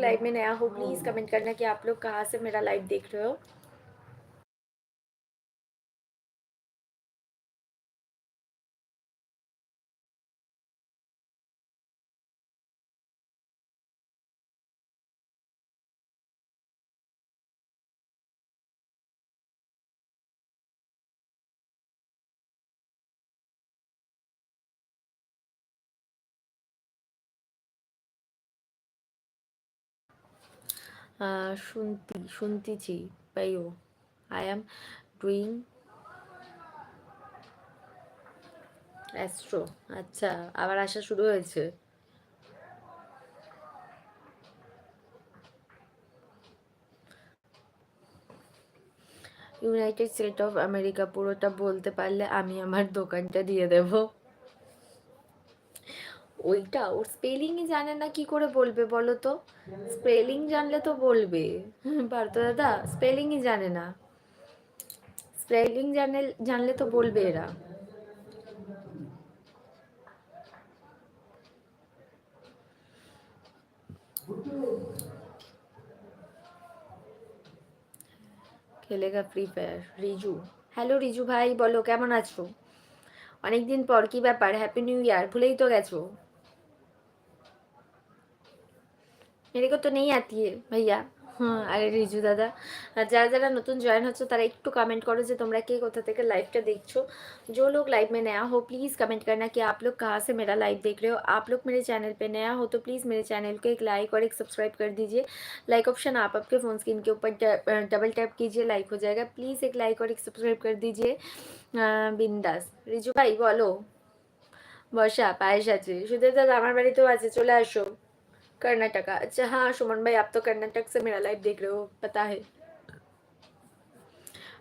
Live में नया हो प्लीज कमेंट करना कि आप लोग कहाँ से मेरा लाइव देख रहे हो। শুনতেছি পাইও আই এম ডুইং অ্যাস্ট্রো। আচ্ছা, আবার আসা শুরু হয়েছে। ইউনাইটেড স্টেট অফ আমেরিকা পুরোটা বলতে পারলে আমি আমার দোকানটা দিয়ে দেব। ওইটা ওর স্পেলিংই জানে না, কি করে বলবে বলো তো? স্পেলিং জানলে তো বলবে। পার্থ দাদা স্পেলিংই জানে না, স্পেলিং জানলে তো বলবে এরা। খেলেগা Free Fire Riju. Hello Riju ভাই, বলো কেমন আছো? অনেকদিন পর, কি ব্যাপার? হ্যাপি নিউ ইয়ার, ভুলেই তো গেছো। मेरे को तो नहीं आती है भैया। हाँ, আরে রিজু দাদা, যারা যারা নতুন জয়েন হচ্ছে তারা একটু কমেंट करो যে তোমরা কে কোথা থেকে लाइवটা देखो। जो लोग लाइव में नया हो प्लीज़ कमेंट करना कि आप लोग कहाँ से मेरा लाइव देख रहे हो। आप लोग मेरे चैनल पे नया हो तो प्लीज़ मेरे चैनल को एक लाइक और एक सब्सक्राइब कर दीजिए। लाइक ऑप्शन आप आपके फ़ोन स्क्रीन के ऊपर डबल टैप कीजिए, लाइक हो जाएगा। प्लीज़ एक लाइक और एक सब्सक्राइब कर दीजिए। बिंदास রিজু ভাই বলো। বর্ষা পায়েস আছে, সুদেব দাদা আমার বাড়িতেও আছে, চলে আসো। कर्नाटका, अच्छा हाँ सुमन भाई, आप तो कर्नाटक से मेरा लाइव देख रहे हो, पता है।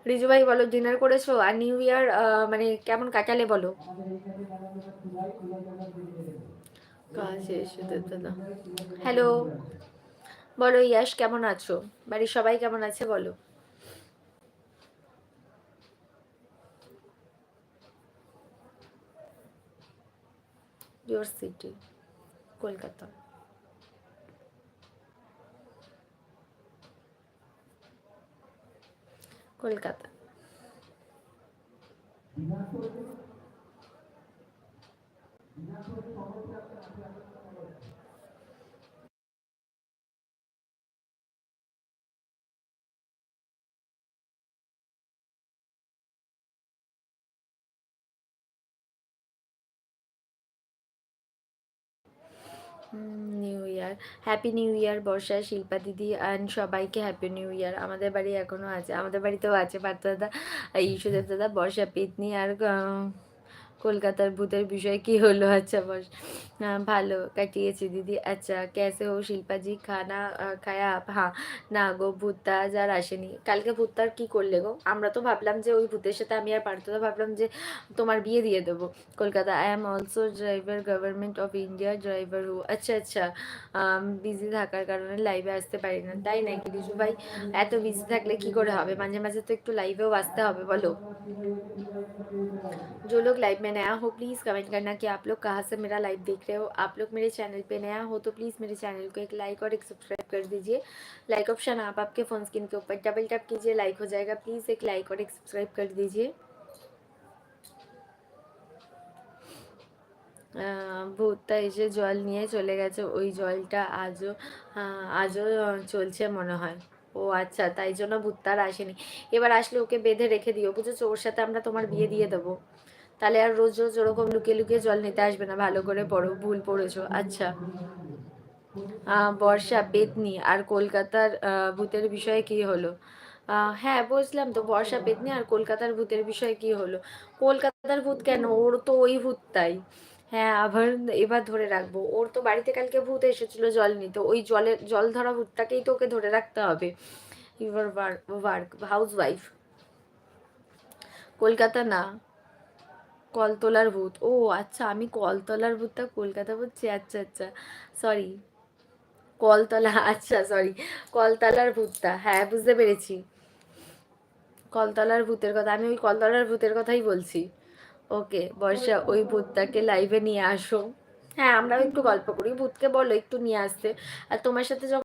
রিজু ভাই বলো ডিনার করেছো? আর নিউ ইয়ার মানে কেমন কাটালে বলো। হ্যালো, বলো ইয়াশ কেমন আছো? বাড়ির সবাই কেমন আছে বলো। Your city Kolkata. Kolkata. New year, happy new year Barsha, Shilpa দিদি অ্যান্ড সবাইকে হ্যাপি নিউ ইয়ার। আমাদের বাড়ি এখনো আছে, আমাদের বাড়িতেও আছে পার্থ দাদা, ইস্যুদেব দাদা, বর্ষা পেতনি আর কলকাতার ভূতের বিষয় কি হলো? আচ্ছা বস, ভালো কাটিয়েছি দিদি। আচ্ছা कैसे हो শিল্পা জি, খানা খায়া আপ? হ্যাঁ, না গো ভূতটা আজ আর আসেনি। কালকে ভূতটার কি করলে গো? আমরা তো ভাবলাম যে ওই ভূতের সাথে আমি আর পার্থদা ভাবলাম যে তোমার বিয়ে দিয়ে দেবো। Kolkata, I am also driver, government of India driver who. আচ্ছা আচ্ছা, বিজি থাকার কারণে লাইভে আসতে পারি না, তাই নাকি রিজু ভাই? এত বিজি থাকলে কি করে হবে, মাঝে মাঝে তো একটু লাইভেও আসতে হবে বলো। जो लोग लाइव में नया हो प्लीज़ कमेंट करना कि आप लोग कहाँ से मेरा लाइव देख रहे हो। आप लोग मेरे चैनल पे नया हो तो प्लीज़ मेरे चैनल को एक लाइक और एक सब्सक्राइब कर दीजिए। लाइक ऑप्शन आप आपके फ़ोन स्क्रीन के ऊपर डबल टैप कीजिए, लाइक हो जाएगा। प्लीज़ एक लाइक और एक सब्सक्राइब कर दीजिए। ভূতটা এসে জল নিয়ে চলে গেছে, ওই জলটা আজও আজও চলছে মনে হয়। ও আচ্ছা, তাই জন্য ভূতটা আর আসেনি। এবার আসলে ওকে বেঁধে রেখে দিও, বুঝেছো? ওর সাথে আমরা তোমার বিয়ে দিয়ে দেবো। তাহলে আর রোজ রোজ ওরকম লুকিয়ে লুকিয়ে জল নিতে আসবে না। ভালো করে পড়ো, ভুল পড়েছো। আচ্ছা, বর্ষা পেতনি আর কলকাতার ভূতের বিষয়ে কি হলো? হ্যাঁ বুঝলাম তো, বর্ষা পেতনি আর কলকাতার ভূতের বিষয়ে কি হলো? কলকাতার ভূত কেন, ওর তো ওই ভূতটাই। হ্যাঁ আবার, এবার ধরে রাখবো। ওর তো বাড়িতে কালকে ভূত এসেছিল জল নিতে, ওই জল ধরা ভূতটাকেই তো ওকে ধরে রাখতে হবে। Your work house wife. Kolkata না, কলতলার ভূত। ও আচ্ছা, আমি কলতলার ভূতটা কলকাতা বলছি। আচ্ছা আচ্ছা, সরি। কলতলা, আচ্ছা সরি, কলতলার ভূতটা, হ্যাঁ বুঝতে পেরেছি। কলতলার ভূতের কথা, আমি ওই কলতলার ভূতের কথাই বলছি। ওকে বর্ষা, ওই ভূতটাকে লাইভে নিয়ে আসো। হ্যাঁ আমরাও একটু গল্প করি, ভূতকে বলো একটু নিয়ে আসতে। আর তোমার সাথে যখন